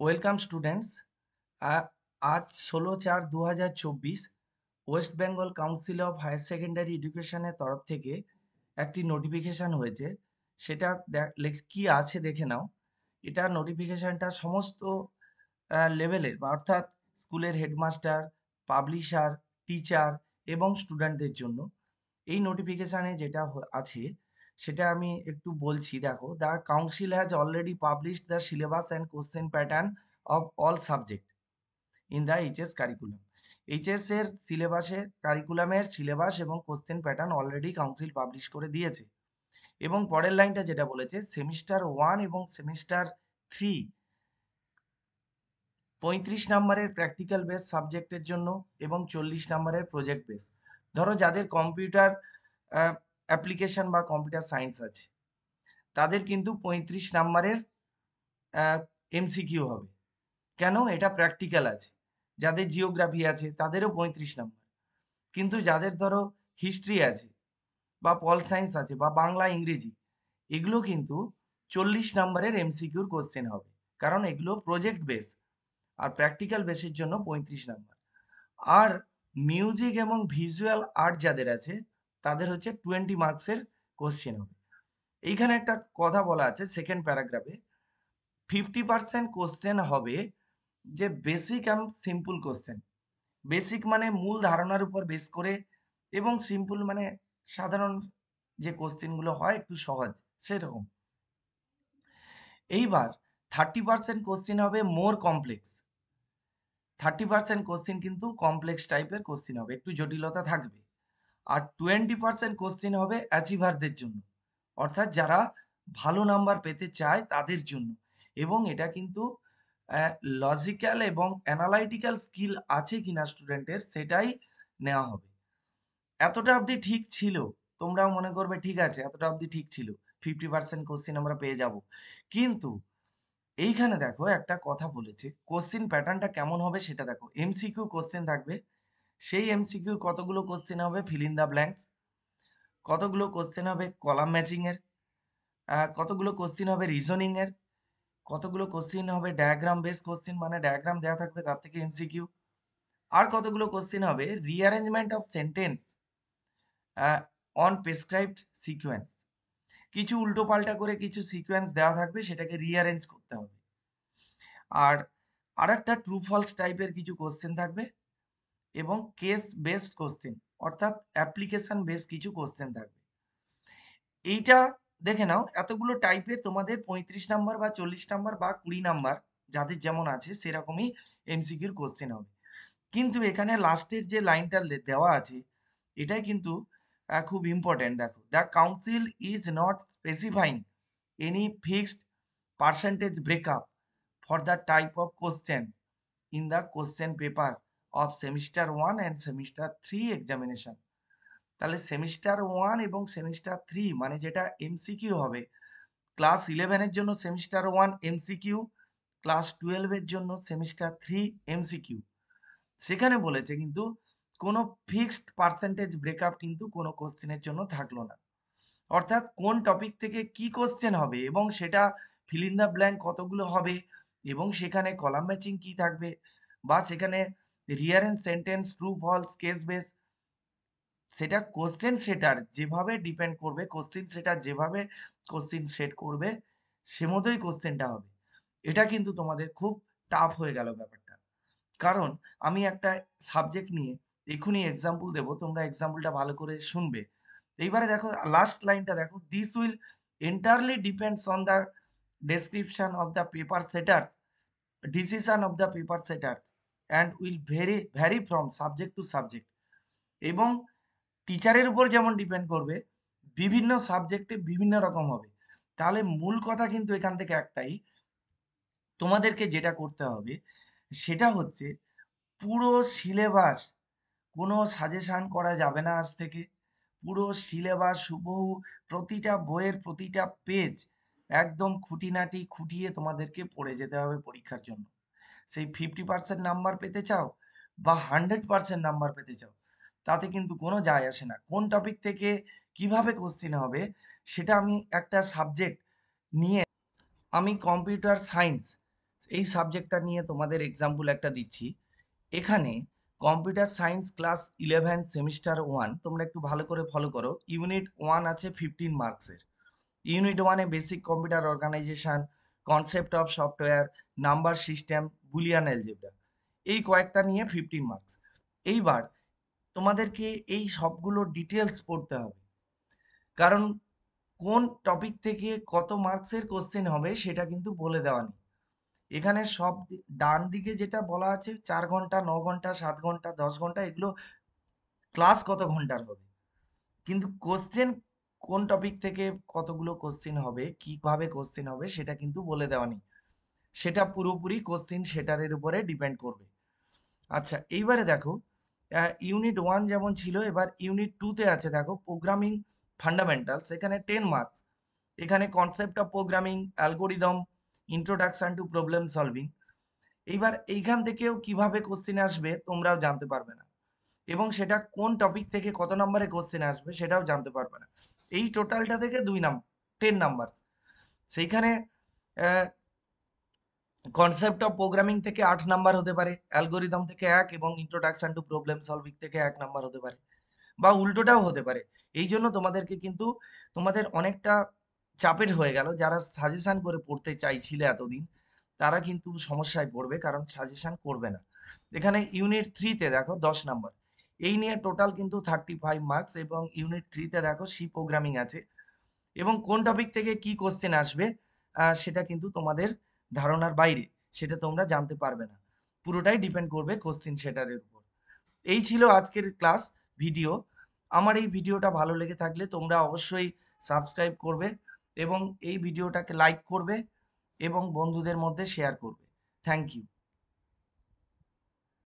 Welcome students. আজ 16/4/2024 West Bengal Council of Higher Secondary এডুকেশনের তরফ থেকে একটি নোটিফিকেশান হয়েছে। সেটা কি আছে দেখে নাও। এটা নোটিফিকেশানটা সমস্ত লেভেলের বা অর্থাৎ স্কুলের হেডমাস্টার, পাবলিশার, টিচার এবং স্টুডেন্টদের জন্য। এই নোটিফিকেশানে যেটা আছে সেটা আমি একটু বলছি। দেখো, the council has already published the syllabus and question pattern of all subject in the HS curriculum. HS এর কারিকুলামের সিলেবাস এবং question pattern already council publish করে দিয়েছে। এবং পরের লাইনটা যেটা বলেছে, সেমিস্টার 1 এবং সেমিস্টার 3 35 নম্বরের প্র্যাকটিক্যাল বেস সাবজেক্টের জন্য এবং 40 নম্বরের প্রজেক্ট বেস। ধরো যাদের কম্পিউটার অ্যাপ্লিকেশন বা কম্পিউটার সায়েন্স আছে তাদের কিন্তু 35 নম্বরের এমসিকিউ হবে। কেন? এটা প্র্যাকটিক্যাল আছে। যাদের জিওগ্রাফি আছে তাদেরও 35 নম্বর। কিন্তু যাদের ধরো হিস্ট্রি আছে বা পল সায়েন্স আছে বা বাংলা ইংরেজি, এগুলো কিন্তু 40 নম্বরের এমসিকিউর কোশ্চেন হবে, কারণ এগুলো প্রজেক্ট বেস। আর প্র্যাকটিক্যাল বেসের জন্য 35 নাম্বার। আর মিউজিক এবং ভিজুয়াল আর্ট যাদের আছে তাদের হচ্ছে 20 মার্কসের কোশ্চেন হবে। এইখানে একটা কথা বলা আছে সেকেন্ড প্যারাগ্রাফে, 50% কোশ্চেন হবে যে basic and simple question. Basic মানে মূল ধারণার উপর বেস করে, এবং সিম্পল মানে সাধারণ যে কোশ্চেনগুলো হয় একটু সহজ সেরকম। এইবার 30% কোশ্চেন হবে মোর কমপ্লেক্স। 30% কোশ্চেন কিন্তু কমপ্লেক্স টাইপের কোশ্চেন হবে, একটু জটিলতা থাকবে। আর 20% কোশ্চেন হবে অ্যাচিভারদের জন্য, অর্থাৎ যারা ভালো নাম্বার পেতে চায় তাদের জন্য। এবং এটা কিন্তু লজিক্যাল এবং অ্যানালাইটিক্যাল স্কিল আছে কিনা স্টুডেন্টের সেটাই নেওয়া হবে। এতটা অবধি ঠিক ছিল, তোমরাও মনে করবে ঠিক আছে, এতটা অবধি ঠিক ছিল, 50% কোশ্চেন আমরা পেয়ে যাব। কিন্তু এইখানে দেখো একটা কথা বলেছে, কোশ্চেন প্যাটার্নটা কেমন হবে সেটা দেখো। এমসিকিউ কোশ্চেন থাকবে, সেই এমসিকিউ কতগুলো কোশ্চেন হবে ফিল ইন দ্য ব্ল্যাঙ্কস, কতগুলো কোশ্চেন হবে কলাম ম্যাচিং এর, কতগুলো কোশ্চেন হবে রিজনিং এর, কতগুলো কোশ্চেন হবে ডায়াগ্রাম বেস কোশ্চেন, মানে ডায়াগ্রাম দেওয়া থাকবে তার থেকে এমসিকিউ, আর কতগুলো কোশ্চেন হবে rearrangement of sentence on prescribed sequence. কিছু উল্টো পাল্টা করে কিছু সিকোয়েন্স দেওয়া থাকবে, সেটাকে রিঅ্যারেঞ্জ করতে হবে। আর আরেকটা ট্রু ফলস টাইপের কিছু কোশ্চেন থাকবে, এবং কেস বেসড কোশ্চেন অর্থাৎ অ্যাপ্লিকেশন বেস কিছু কোশ্চেন থাকবে। এইটা দেখে নাও, এতগুলো টাইপে তোমাদের 35 নাম্বার বা 40 নাম্বার বা 20 নাম্বার যাদের যেমন আছে সেরকমই এমসিকিউর কোশ্চেন হবে। কিন্তু এখানে লাস্টের যে লাইনটা দেওয়া আছে এটাই কিন্তু খুব ইম্পর্টেন্ট। দেখো, the council is not specifying any fixed percentage breakup for the type of question in the question paper of semester 1 and semester 3 examination. তাহলে সেমিস্টার 1 এবং সেমিস্টার 3 মানে যেটা এমসিকিউ হবে, ক্লাস 11 এর জন্য সেমিস্টার 1 এমসিকিউ, ক্লাস 12 এর জন্য সেমিস্টার 3 এমসিকিউ। সেখানে বলেছে কিন্তু কোনো ফিক্সড পার্সেন্টেজ ব্রেকআপ কিন্তু কোনো কোশ্চেনের জন্য থাকলো না। অর্থাৎ কোন টপিক থেকে কি কোশ্চেন হবে এবং সেটা ফিল ইন দ্য ব্ল্যাঙ্ক কতগুলো হবে, এবং সেখানে কলাম ম্যাচিং কি থাকবে, বা সেখানে rearrange sentence, true false, case base, সেটা কোশ্চেন সেটার যেভাবে ডিপেন্ড করবে, কোশ্চেন সেটার যেভাবে কোশ্চেন সেট করবে সে মতোই কোশ্চেনটা হবে। এটা কিন্তু তোমাদের খুব টাফ হয়ে গেল ব্যাপারটা। কারণ আমি একটা সাবজেক্ট নিয়ে এক্ষুনি এক্সাম্পল দেবো, তোমরা এক্সাম্পলটা ভালো করে শুনবে। এইবারে দেখো লাস্ট লাইনটা দেখো, this will entirely depends on the description of the paper setters, decision of the paper setters and will vary from subject to subject. এবং টিচারের উপর যেমন ডিপেন্ড করবে, বিভিন্ন সাবজেক্টে বিভিন্ন রকম হবে। তাহলে মূল কথা কিন্তু এখান থেকে একটাই, তোমাদেরকে যেটা করতে হবে সেটা হচ্ছে পুরো সিলেবাস, কোনো সাজেশান করা যাবে না আজ থেকে। পুরো সিলেবাস হুবহু প্রতিটা বইয়ের প্রতিটা পেজ একদম খুঁটিনাটি খুঁটিয়ে তোমাদেরকে পড়ে যেতে হবে পরীক্ষার জন্য। সেই 50% নাম্বার পেতে চাও বা 100% নাম্বার পেতে চাও, তাতে কিন্তু কোনো যায় আসে না। কোন টপিক থেকে কিভাবে কোশ্চেন হবে সেটা আমি একটা সাবজেক্ট নিয়ে, আমি কম্পিউটার সায়েন্স এই সাবজেক্টটা নিয়ে তোমাদের এক্সাম্পল একটা দিচ্ছি। এখানে কম্পিউটার সায়েন্স ক্লাস 11 সেমিস্টার 1 তোমরা একটু ভালো করে ফলো করো। ইউনিট 1 আছে 15 মার্কসের। ইউনিট 1 এ basic computer organisation, concept of software, number system, Boolean algebra, এই কয়েকটা নিয়ে 15 মার্কস। এইবার তোমাদেরকে এই সবগুলো ডিটেলস পড়তে হবে, কারণ কোন টপিক থেকে কত মার্কসের কোশ্চেন হবে সেটা কিন্তু বলে দেওয়া নেই। এখানে সব ডান দিকে যেটা বলা আছে 4 ঘন্টা, 9 ঘন্টা, 7 ঘন্টা, 10 ঘন্টা, এগুলো ক্লাস কত ঘন্টার হবে, কিন্তু কোশ্চেন কোন টপিক থেকে কতগুলো কোশ্চেন হবে, কিভাবে কোশ্চেন হবে সেটা কিন্তু বলে দেওয়া নেই। সেটা পুরোপুরি কোশ্চেন সেটারের উপরে ডিপেন্ড করবে। আচ্ছা, এইবারে দেখো ইউনিট 1 যেমন ছিল, এবার ইউনিট 2 তে আছে দেখো প্রোগ্রামিং ফান্ডামেন্টালস, এখানে 10 মার্কস। এখানে concept of programming, algorithm, introduction to problem solving. এইবার এইখান থেকেও কিভাবে কোশ্চেন আসবে তোমরাও জানতে পারবে না, এবং সেটা কোন টপিক থেকে কত নম্বরে কোশ্চেন আসবে সেটাও জানতে পারবে না। এই টোটালটা থেকে 2 নাম্বার, 10 নাম্বার। সেইখানে কনসেপ্ট অফ প্রোগ্রামিং থেকে 8 নাম্বার হতে পারে, অ্যালগোরিদম থেকে 1 এবং ইন্ট্রোডাকশন টু প্রবলেম সলভিং থেকে 1 নাম্বার হতে পারে, বা উল্টোটাও হতে পারে। এই জন্য তোমাদেরকে কিন্তু তোমাদের অনেকটা চাপের হয়ে গেল। যারা সাজেশন করে পড়তে চাইছিলে এতদিন, তারা কিন্তু সমস্যায় পড়বে, কারণ সাজেশন করবে না। এখানে ইউনিট 3 তে দেখো 10 নাম্বার, এই নিয়ে টোটাল কিন্তু 35 মার্কস, এবং ইউনিট 3 তে দেখো সি প্রোগ্রামিং আছে, এবং কোন টপিক থেকে কি কোশ্চেন আসবে সেটা কিন্তু তোমাদের ধারণার বাইরে, সেটা তোমরা জানতে পারবে না। পুরোটাই ডিপেন্ড করবে কোশ্চেন সেটারের উপর। এই ছিল আজকের ক্লাস ভিডিও। আমার এই ভিডিওটা ভালো লেগে থাকলে তোমরা অবশ্যই সাবস্ক্রাইব করবে, এবং এই ভিডিওটাকে লাইক করবে, এবং বন্ধুদের মধ্যে শেয়ার করবে। Thank you.